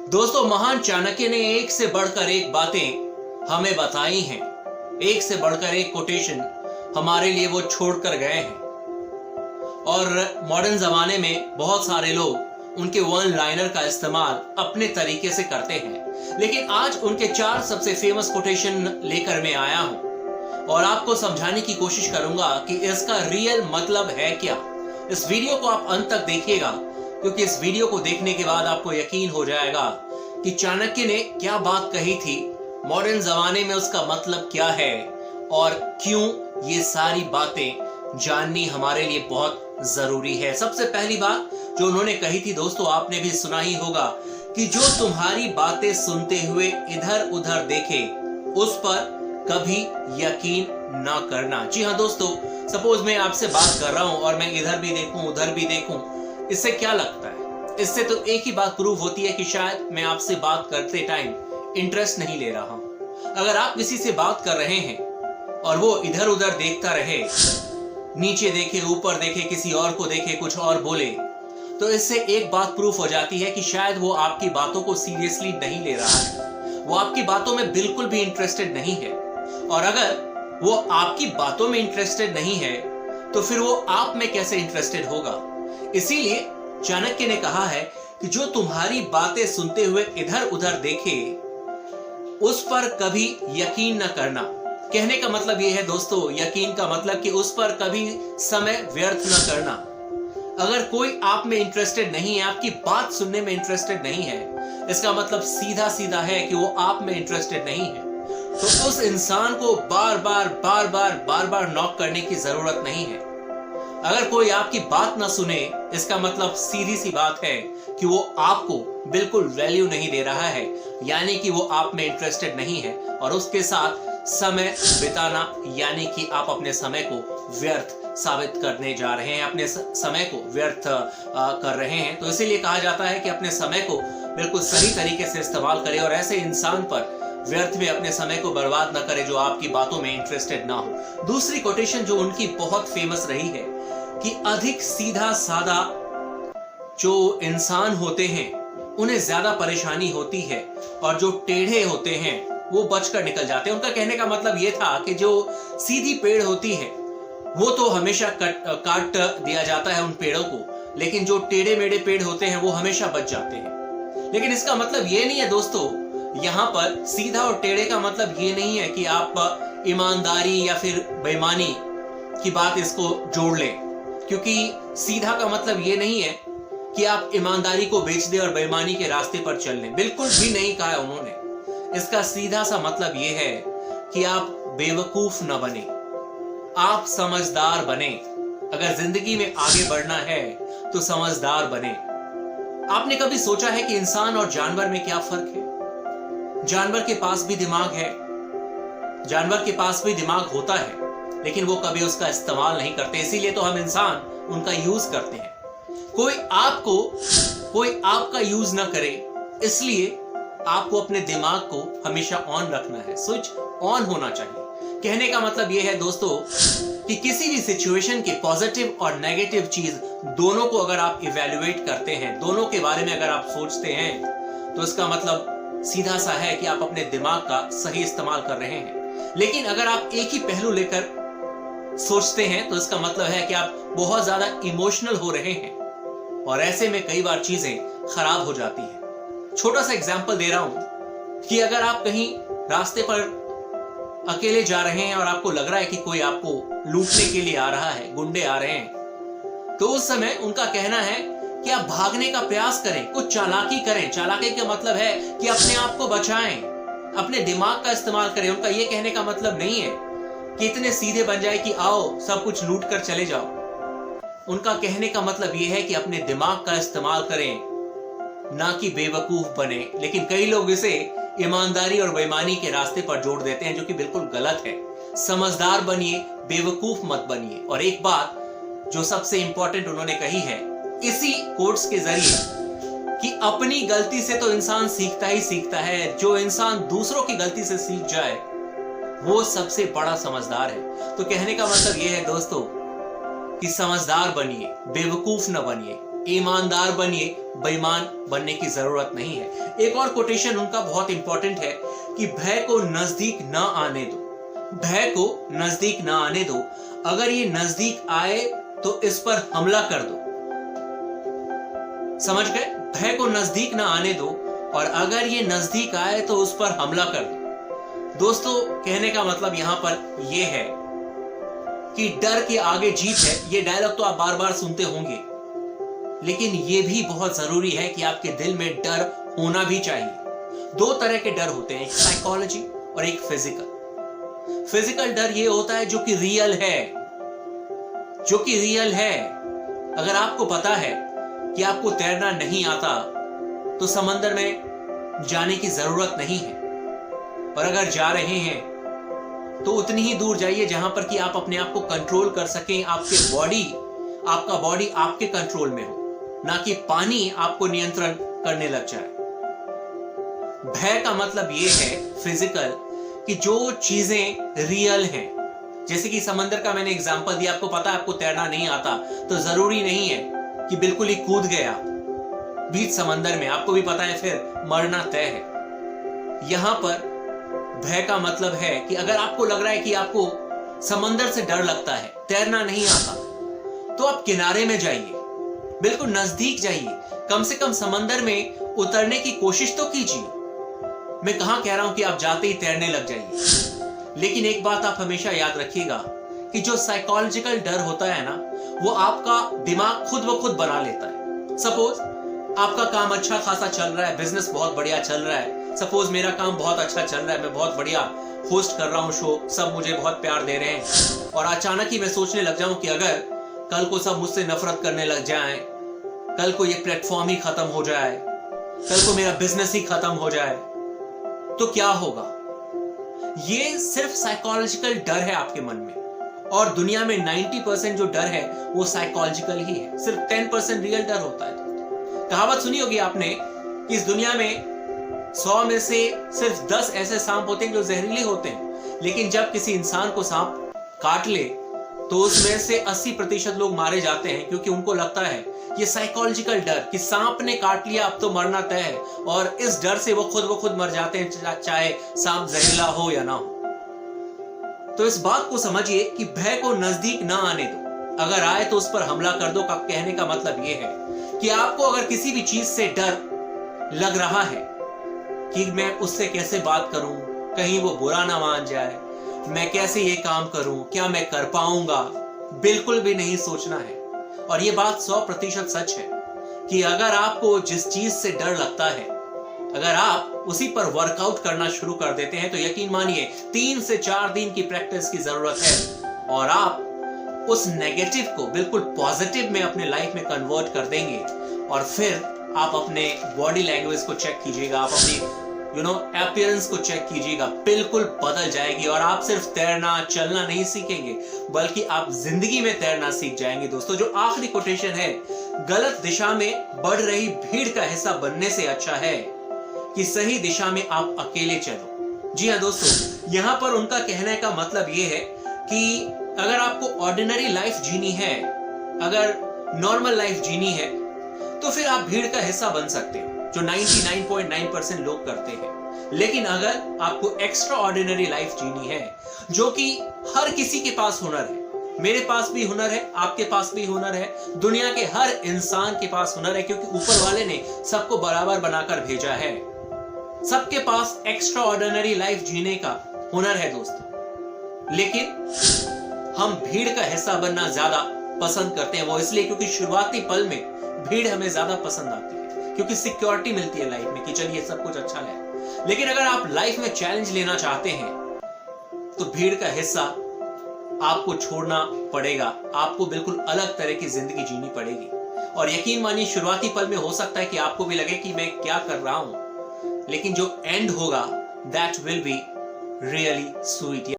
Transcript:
दोस्तों, महान चाणक्य ने एक से बढ़कर एक बातें हमें बताई हैं। एक से बढ़कर एक कोटेशन हमारे लिए वो छोड़कर गए हैं। और मॉडर्न जमाने में बहुत सारे लोग उनके वन लाइनर का इस्तेमाल अपने तरीके से करते हैं, लेकिन आज उनके 4 सबसे फेमस कोटेशन लेकर मैं आया हूं और आपको समझाने की कोशिश करूंगा कि इसका रियल मतलब है क्या। इस वीडियो को आप अंत तक देखिएगा, क्योंकि इस वीडियो को देखने के बाद आपको यकीन हो जाएगा कि चाणक्य ने क्या बात कही थी, मॉडर्न जमाने में उसका मतलब क्या है और क्यों ये सारी बातें जाननी हमारे लिए बहुत जरूरी है। सबसे पहली बात जो उन्होंने कही थी दोस्तों, आपने भी सुना ही होगा कि जो तुम्हारी बातें सुनते हुए इधर उधर देखे उस पर कभी यकीन ना करना। जी हाँ दोस्तों, सपोज मैं आपसे बात कर रहा हूं और मैं इधर भी देखूं उधर भी देखूं, इससे क्या लगता है? इससे तो एक ही बात प्रूव होती है कि शायद मैं आपसे बात करते टाइम इंटरेस्ट नहीं ले रहा हूं। अगर आप किसी से बात कर रहे हैं और वो इधर उधर देखता रहे, नीचे देखे ऊपर देखे किसी और को देखे कुछ और बोले, तो इससे एक बात प्रूफ हो जाती है कि शायद वो आपकी बातों को सीरियसली नहीं ले रहा है, वो आपकी बातों में बिल्कुल भी इंटरेस्टेड नहीं है। और अगर वो आपकी बातों में इंटरेस्टेड नहीं है तो फिर वो आप में कैसे इंटरेस्टेड होगा। इसीलिए चाणक्य ने कहा है कि जो तुम्हारी बातें सुनते हुए इधर उधर देखे उस पर कभी यकीन न करना। कहने का मतलब यह है दोस्तों, यकीन का मतलब कि उस पर कभी समय व्यर्थ न करना। अगर कोई आप में इंटरेस्टेड नहीं है, आपकी बात सुनने में इंटरेस्टेड नहीं है, इसका मतलब सीधा सीधा है कि वो आप में इंटरेस्टेड नहीं है। तो उस इंसान को बार बार नॉक करने की जरूरत नहीं है। अगर कोई आपकी बात ना सुने, इसका मतलब सीधी सी बात है कि वो आपको बिल्कुल वैल्यू नहीं दे रहा है, यानी कि वो आप में इंटरेस्टेड नहीं है और उसके साथ समय बिताना यानी कि आप अपने समय को व्यर्थ साबित करने जा रहे हैं, अपने समय को व्यर्थ कर रहे हैं। तो इसीलिए कहा जाता है कि अपने समय को बिल्कुल सही तरीके से इस्तेमाल करें और ऐसे इंसान पर व्यर्थ में अपने समय को बर्बाद न करे जो आपकी बातों में इंटरेस्टेड ना हो। दूसरी कोटेशन जो उनकी बहुत फेमस रही है कि अधिक सीधा साधा जो इंसान होते हैं उन्हें ज्यादा परेशानी होती है और जो टेढ़े होते हैं वो बचकर निकल जाते हैं। उनका कहने का मतलब ये था कि जो सीधी पेड़ होती है वो तो हमेशा काट दिया जाता है उन पेड़ों को, लेकिन जो टेढ़े मेढ़े पेड़ होते हैं वो हमेशा बच जाते हैं। लेकिन इसका मतलब ये नहीं है दोस्तों, यहाँ पर सीधा और टेढ़े का मतलब ये नहीं है कि आप ईमानदारी या फिर बेईमानी की बात इसको जोड़ लें, क्योंकि सीधा का मतलब ये नहीं है कि आप ईमानदारी को बेच दें और बेईमानी के रास्ते पर चल लें, बिल्कुल भी नहीं कहा है उन्होंने। इसका सीधा सा मतलब ये है कि आप बेवकूफ न बने, आप समझदार बने। अगर जिंदगी में आगे बढ़ना है तो समझदार बने। आपने कभी सोचा है कि इंसान और जानवर में क्या फर्क है? जानवर के पास भी दिमाग है, जानवर के पास भी दिमाग होता है, लेकिन वो कभी उसका इस्तेमाल नहीं करते, इसीलिए तो हम इंसान उनका यूज करते हैं। कोई आपका यूज ना करे, इसलिए आपको अपने दिमाग को हमेशा ऑन रखना है, स्विच ऑन होना चाहिए। कहने का मतलब यह है दोस्तों कि किसी भी सिचुएशन के पॉजिटिव और नेगेटिव चीज दोनों को अगर आप इवैल्यूएट करते हैं, दोनों के बारे में अगर आप सोचते हैं, तो इसका मतलब सीधा सा है कि आप अपने दिमाग का सही इस्तेमाल कर रहे हैं। लेकिन अगर आप एक ही पहलू लेकर सोचते हैं तो इसका मतलब है कि आप बहुत ज्यादा इमोशनल हो रहे हैं और ऐसे में कई बार चीजें खराब हो जाती हैं। छोटा सा एग्जांपल दे रहा हूं कि अगर आप कहीं रास्ते पर अकेले जा रहे हैं और आपको लग रहा है कि कोई आपको लूटने के लिए आ रहा है, गुंडे आ रहे हैं, तो उस समय उनका कहना है कि आप भागने का प्रयास करें, कुछ चालाकी करें। चालाकी का मतलब है कि अपने आप को बचाएं, अपने दिमाग का इस्तेमाल करें। उनका यह कहने का मतलब नहीं है कि इतने सीधे बन जाए कि आओ सब कुछ लूट कर चले जाओ। उनका कहने का मतलब यह है कि अपने दिमाग का इस्तेमाल करें, ना कि बेवकूफ बने। लेकिन कई लोग इसे ईमानदारी और बेईमानी के रास्ते पर जोड़ देते हैं, जो कि बिल्कुल गलत है। समझदार बनिए, बेवकूफ मत बनिए। और एक बात जो सबसे इंपॉर्टेंट उन्होंने कही है इसी कोट्स के जरिए कि अपनी गलती से तो इंसान सीखता ही सीखता है, जो इंसान दूसरों की गलती से सीख जाए वो सबसे बड़ा समझदार है। तो कहने का मतलब यह है दोस्तों कि समझदार बनिए, बेवकूफ न बनिए। ईमानदार बनिए, बेईमान बनने की जरूरत नहीं है। एक और कोटेशन उनका बहुत इंपॉर्टेंट है कि भय को नजदीक ना आने दो, भय को नजदीक ना आने दो। अगर ये नजदीक आए तो इस पर हमला कर दो। समझ गए? भय को नजदीक ना आने दो और अगर ये नजदीक आए तो उस पर हमला कर दो। दोस्तों, कहने का मतलब यहां पर यह है कि डर के आगे जीत है। ये डायलॉग तो आप बार बार सुनते होंगे, लेकिन यह भी बहुत जरूरी है कि आपके दिल में डर होना भी चाहिए। दो तरह के डर होते हैं, एक साइकोलॉजी और एक फिजिकल। फिजिकल डर ये होता है जो कि रियल है, जो कि रियल है। अगर आपको पता है कि आपको तैरना नहीं आता तो समंदर में जाने की जरूरत नहीं है, और अगर जा रहे हैं तो उतनी ही दूर जाइए जहां पर कि आप अपने आप को कंट्रोल कर सकें, आपका बॉडी आपके कंट्रोल में हो, ना कि पानी आपको नियंत्रण करने लग जाए। भय का मतलब यह है फिजिकल कि जो चीजें रियल हैं, जैसे कि समंदर का मैंने एग्जांपल दिया। आपको पता है आपको तैरना नहीं आता तो जरूरी नहीं है कि बिल्कुल ही कूद गया बीच समंदर में, आपको भी पता है फिर मरना तय है। यहां पर भय का मतलब है कि अगर आपको लग रहा है कि आपको समंदर से डर लगता है, तैरना नहीं आता, तो आप किनारे में जाइए, बिल्कुल नजदीक जाइए, कम से कम समंदर में उतरने की कोशिश तो कीजिए। मैं कहां कह रहा हूं कि आप जाते ही तैरने लग जाइए, लेकिन एक बात आप हमेशा याद रखिएगा कि जो साइकोलॉजिकल डर होता है ना, वो आपका दिमाग खुद ब खुद बना लेता है। सपोज आपका काम अच्छा खासा चल रहा है, बिजनेस बहुत बढ़िया चल रहा है। सपोज मेरा काम बहुत अच्छा चल रहा है, मैं बहुत बढ़िया होस्ट कर रहा हूं शो, सब मुझे बहुत प्यार दे रहे हैं, और अचानक ही मैं सोचने लग जाऊं कि अगर कल को सब मुझसे नफरत करने लग जाएं, कल को ये प्लेटफॉर्म ही खत्म हो जाए, कल को मेरा बिजनेस ही खत्म हो जाए, तो क्या होगा? ये सिर्फ साइकोलॉजिकल डर है आपके मन में, और दुनिया में 90% जो डर है वो साइकोलॉजिकल ही है, सिर्फ 10% रियल डर होता है। कहावत सुनी होगी आपने कि इस दुनिया में 100 में से सिर्फ 10 ऐसे सांप होते हैं जो जहरीले होते हैं, लेकिन जब किसी इंसान को सांप काट ले तो उसमें से 80% लोग मारे जाते हैं, क्योंकि उनको लगता है ये साइकोलॉजिकल डर कि सांप ने काट लिया, अब तो मरना तय है, और इस डर से वो खुद मर जाते हैं, चाहे सांप जहरीला हो या ना हो। तो इस बात को समझिए कि भय को नजदीक ना आने दो, अगर आए तो उस पर हमला कर दो। का कहने का मतलब यह है कि आपको अगर किसी भी चीज से डर लग रहा है कि मैं उससे कैसे बात करूं, कहीं वो बुरा ना मान जाए, मैं कैसे ये काम करूं, क्या मैं कर पाऊंगा, बिल्कुल भी नहीं सोचना है। और ये बात 100% सच है कि अगर आपको जिस चीज से डर लगता है, अगर आप उसी पर वर्कआउट करना शुरू कर देते हैं, तो यकीन मानिए 3 से 4 दिन की प्रैक्टिस की जरूरत है और आप उस नेगेटिव को बिल्कुल पॉजिटिव में अपने लाइफ में कन्वर्ट कर देंगे। और फिर आप अपने बॉडी लैंग्वेज को चेक कीजिएगा, आप अपनी अपीयरेंस को चेक कीजिएगा, बिल्कुल बदल जाएगी। और आप सिर्फ तैरना चलना नहीं सीखेंगे, बल्कि आप जिंदगी में तैरना सीख जाएंगे। दोस्तों, जो आखिरी कोटेशन है, गलत दिशा में बढ़ रही भीड़ का हिस्सा बनने से अच्छा है कि सही दिशा में आप अकेले चलो। जी हाँ दोस्तों, यहाँ पर उनका कहने का मतलब ये है कि अगर आपको ऑर्डिनरी लाइफ जीनी है, अगर नॉर्मल लाइफ जीनी है, तो फिर आप भीड़ का हिस्सा बन सकते हो, जो 99.9% लोग करते हैं। लेकिन अगर आपको एक्स्ट्रा ऑर्डिनरी लाइफ जीनी है, जो कि हर किसी के पास हुनर है, मेरे पास भी हुनर है, आपके पास भी हुनर है, दुनिया के हर इंसान के पास हुनर है, क्योंकि ऊपर वाले ने सबको बराबर बनाकर भेजा है। सबके पास एक्स्ट्रा ऑर्डिनरी लाइफ जीने का हुनर है दोस्तों, लेकिन हम भीड़ का हिस्सा बनना ज्यादा पसंद करते हैं। वो इसलिए क्योंकि शुरुआती पल में भीड़ हमें ज्यादा पसंद आती है, क्योंकि सिक्योरिटी मिलती है लाइफ में कि चलिए सब कुछ अच्छा है। लेकिन अगर आप लाइफ में चैलेंज लेना चाहते हैं तो भीड़ का हिस्सा आपको छोड़ना पड़ेगा, आपको बिल्कुल अलग तरह की जिंदगी जीनी पड़ेगी। और यकीन मानिए, शुरुआती पल में हो सकता है कि आपको भी लगे कि मैं क्या कर रहा हूं, लेकिन जो एंड होगा that will be really sweet.